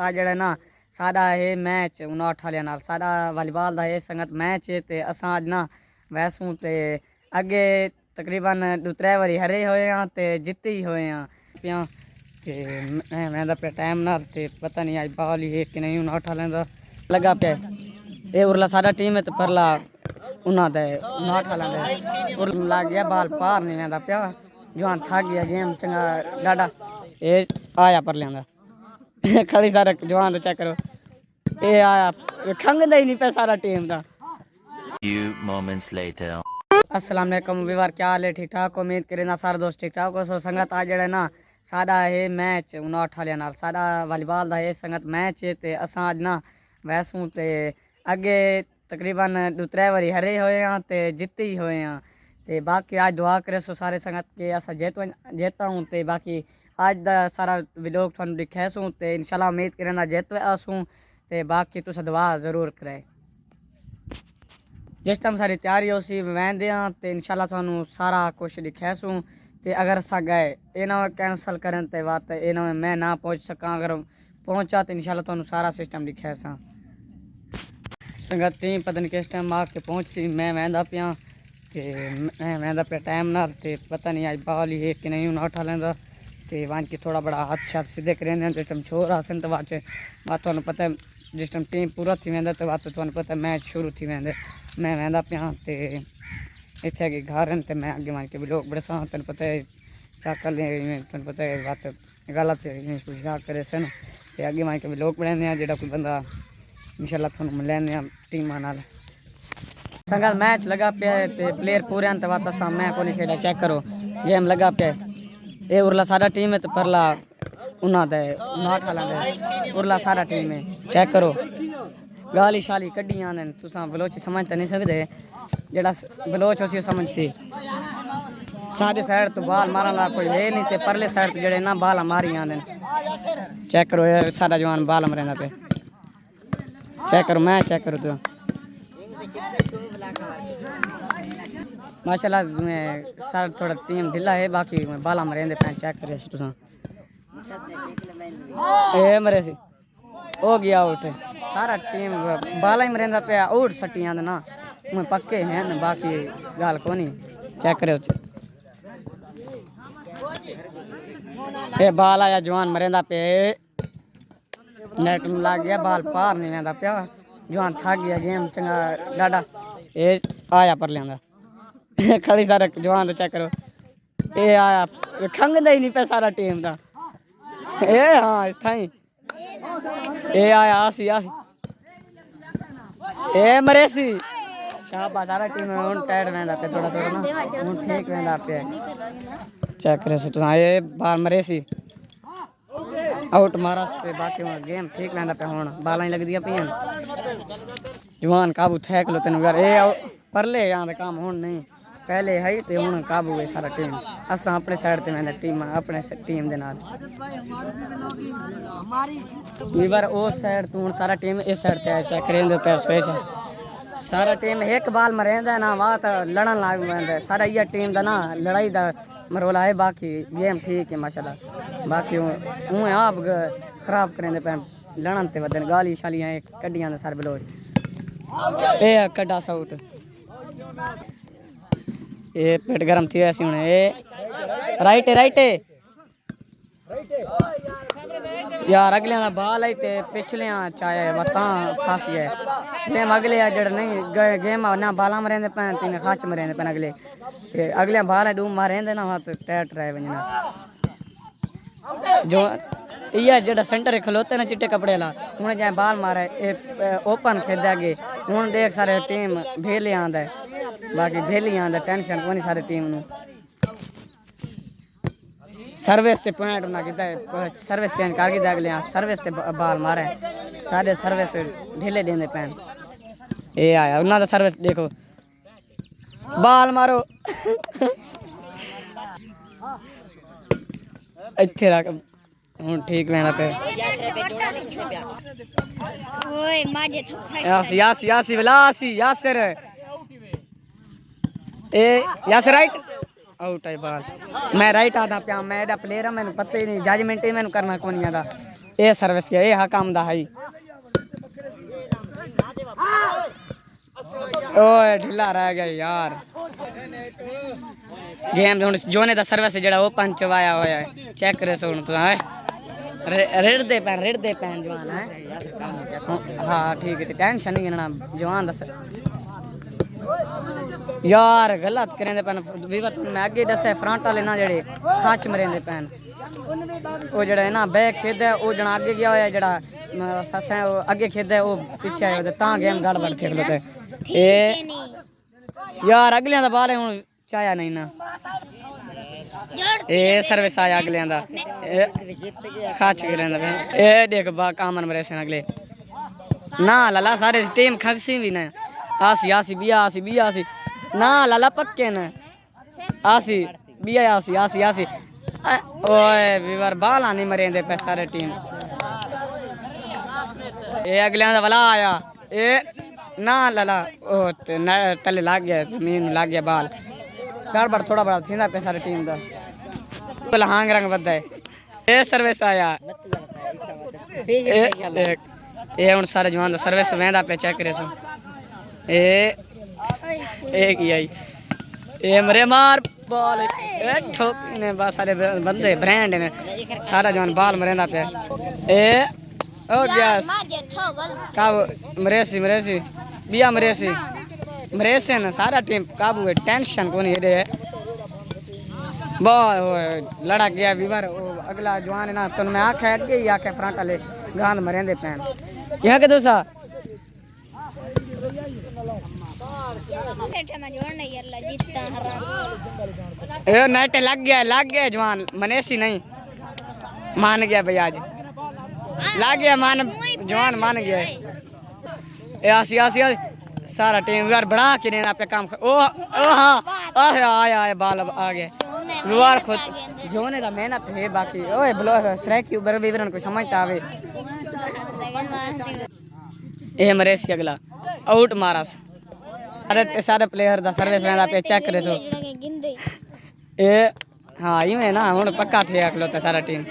ਆ ਜਿਹੜਾ ਨਾ ਸਾਡਾ ਇਹ ਮੈਚ 59 ਵਾਲਿਆਂ ਨਾਲ ਸਾਡਾ ਵਾਲੀਬਾਲ ਦਾ ਇਹ ਸੰਗਤ ਮੈਚ ਹੈ ਤੇ ਅਸਾਂ ਅੱਜ ਨਾ ਵੈਸੂ ਤੇ ਅੱਗੇ ਤਕਰੀਬਨ 2-3 ਵਾਰੀ ਹਰੇ ਹੋਏ ਆ ਤੇ ਜਿੱਤੇ ਹੀ ਹੋਏ ਆ ਪਿਆ ਤੇ ਮੈਂ ਦਾ ਪਿਆ ਟਾਈਮ ਨਾਲ ਤੇ ਪਤਾ ਨਹੀਂ ਅੱਜ ਬਾਲ ਹੀ ਕਿ ਨਹੀਂ 59 ਵਾਲਿਆਂ ਦਾ ਲੱਗਾ ਪਿਆ ਇਹ ਉਰਲਾ ਸਾਡਾ ਟੀਮ ਹੈ ਤੇ ਪਰਲਾ ਉਹਨਾਂ ਦਾ 59 ਵਾਲਿਆਂ ਦਾ ਉਰ ਲੱਗ ਗਿਆ ਬਾਲ ਪਾਰ ਨਹੀਂ ਆਂਦਾ ਪਿਆ ਜਵਾਨ ਥੱਕ ਗਿਆ ਗੇਮ ਚੰਗਾ ਡਾਡਾ ਇਹ ਆਇਆ ਪਰ ਲਿਆਂਦਾ खड़ी सारा जवान तो चेक करो ये आया खंगदा ही नहीं पे सारा टीम दा। Few moments later. अस्सलाम वालेकुम विवार क्या हाल है ठीक ठाक उम्मीद करे ना सारे दोस्त ठीक ठाक हो सो संगत आ जड़ा ना साडा ये मैच 59 वाले नाल साडा वालीबाल दा ये संगत मैच है ते असां अज ना वैसू ते अगे तकरीबन 2-3 वारी हरे होए हैं ते जित्ते ही होए हैं ते बाकी आज दुआ करे सो सारे संगत के असा जीता हूँ ते बाकी आज दा सारा व्लॉग तुहानू दिखाया सूँ ते इंशाल्लाह उम्मीद करना जित आसूँ ते बाकी तुस दुआ जरूर कराए जिस टाइम सारी तैयारी हो सी वैंदे ते इंशाल्लाह तुहानू सारा कुछ दिखाया सूँ ते अगर असा गए ये ना कैंसल करन ते बात ये ना मैं ना पहुँच सका अगर पहुँचा तो इंशाल्लाह तुहानू सारा सिस्टम दिखाया सा संगत टीम पता नहीं किस टाइम आ के पहुँच सी मैं वैंदा पिया ते मैं वैंदा पिया टाइम नाल ते पता नहीं अज बाल ही कि नहीं 59 वालें दा ते वन के थोड़ा बड़ा हाथ शाथ सीधे करें जिस टाइम छोर आसन तो बाद तुहानू पता है जिस टाइम टीम पूरा थी वेंदा तो बाद तुहानू पता है मैच शुरू थी वेंदे मैं वैंदा पिया ते इत्थे अगे घर ते मैं अगे मान के भी लोग बड़े सा तेन पता है चाकल तुहानू पता है बात गलत कुछ करे सन ते अगे मान के भी लोग बनाने जेड़ा कोई बंदा इंशाल्लाह तुहानू मिलने टीमां नाल संगत मैच लगा पे ते प्लेयर पूरे अंत बात मैं को नहीं खेला चेक करो गेम लगा पे ये उरला सारा टीम है तो परला उन्होंने 59 वाला उरला सारा टीम है चेक करो गाली शाली कड्डियां ने तुसा बलोची समझ तो नहीं सकते जेड़ा बलोच उसी समझ सी साढ़े साइड तो बाल मारन ला कोई है नहीं ते परले साइड तो जेड़े ना बाल मारियां ने चेक करो ये सारा जवान बाल मरेंदा पे चेक करो मैं चेक करो तो माशाल्लाह सारा थोड़ा टीम ढिला है बाकी बाला मरेंदे पे चेक करे तुसा ए मरे सी हो गया आउट सारा टीम बाला ही मरेंदा पे आउट सटियां ना मैं पक्के हैं बाकी गाल कोनी चेक करे ए बाल आया जवान मरेंदा पे नेट में लग गया बाल पार नहीं वेंदा पिया जवान थक गया गेम चंगा डाडा ए आया पर लियांदा खड़ी सारा जवान तो चेक करो ये आया खंगदा ही नहीं पे सारा टीम दा ए हाँ इस थाई ए आया आसी आसी ए मरेसी शाबाश सारा टीम हुन टाइट वेंदा पे थोड़ा थोड़ा ना हुन ठीक वेंदा पे चेक करे सो तुसा ए बाल मरेसी आउट मारस ते बाकी हुन गेम ठीक वेंदा पे हुन बालां ही लगदियां पियां जवान काबू थैक लो तेन घर ए परले आंदे काम हुन नहीं पहले है ते हुन काबू है सारा टीम असां अपने साइड ते वेंदा टीम अपने टीम दे नाल वीवर उस साइड तो हुन सारा टीम इस साइड ते चेक करेंदे पे स्पेस सारा टीम एक बाल मरेंदा ना वा तो लड़न लाग वेंदा सारा ये टीम दा ना लड़ाई दा मरोला है बाकी गेम ठीक है माशाल्लाह बाकी हूँ आप खराब करेंदे पे लड़न ते वदन गाली शालियां कड्डियां दे सारे बलोच ए कड्डा साउट ये पेट गरम थी ऐसी हुने ए राइट है यार अगले दा बाल आई ते पिछले चाहे वता फस गए गेम अगले जड़ नहीं गेम ना बाला मरेंदे पे तीन खाच मरेंदे पे अगले ते अगले बाल डूम मारेंदे ना हाथ टैट रहे वजना जो ये जड़ा सेंटर खलोते ना चिट्टे कपड़े वाला हुन जाए बाल मारे ओपन खेदा गए हुन देख सारे टीम भेले आंदा बाकी भेली आंदा टेंशन कोनी सारे टीम नु सर्विस ते पॉइंट ना किता सर्विस चेंज कर के अगले सर्विस ते बाल मारे सारे सर्विस ढीले देंदे पैन ए आया उन्ना दा सर्विस देखो बाल मारो इत्थे रख हुन ठीक वेना पे ओए माजे तो यासी विलासी यासिर ए यासिर राइट आउट है बाल मैं राइट आदा पिया मैं एदा प्लेयर मैं पता ही नहीं जजमेंट ही मैंने करना कोनी आदा ये सर्विस किया ये हकाम दा है ओए ढिला रह गया यार गेम हुन जोने दा सर्विस जेड़ा वो पंच वाया होया है चेक करे सो हुन तो है रेड दे पैन जवान है हां ठीक है टेंशन नहीं लेना जवान दस यार गलत करेंदे पैन विवत मैं आगे दसे फ्रंट वाले ना जेड़े खाच मरेंदे पैन वो जड़ा है ना बैक खेद है वो जना आगे गया होया जड़ा फसा आगे खेद है वो पीछे आया होता ता गेम गड़बड़ थे खलोते ए यार अगलियां दा बाल हुन चाया नहीं ना ए सर्विस आया अगलियां दा खाच के रहंदा ए देख बा कामन मरे से अगले ना लाला सारे टीम खगसी भी ना आसी बिया ना लाला पक्के न आसी बिया आसी ओए विवर बाला नहीं मरेंदे पे सारे टीम ए अगलियां दा वाला आया ए ना लाला ओ तले लाग गया जमीन लाग गया बाल गड़बड़ थोड़ा बड़ा थींदा पे सारे टीम दा भला हांग रंग बददा है ए सर्विस आया ए हुन सारे जवान दा सर्विस वेंदा पे चेक करे सो ए की आई ए मरे मार बॉल ए ठोक ने बस सारे बंदे ब्रांड ने सारा जवान बाल मरेंदा पे ए ओ गैस काबू मरेसी बिया मरेसी ना सारा टीम काबू है टेंशन कोनी रे बॉल लड़ा गया विवर अगला जवान है ना तो मैं आखे अगे ही आखे फ्रंट वाले गांद मरेंदे पैन यहाँ के दोसा ए नेट लग गया जवान मनेसी नहीं मान गया भाई आज लग गया जवान मान गया ए आसी सारा टीम यार बढ़ा के ने पे काम ओ हां आया बाल आ गए विवार खुद जोने का मेहनत है बाकी ओए ब्लो स्ट्राइक ऊपर विवरण को समझता आवे ए मरेसी अगला आउट मारस अरे सारे प्लेयर दा सर्विस वेंदा पे चेक करे सो ए हां यूं है ना हुन पक्का थे अगलो सारा टीम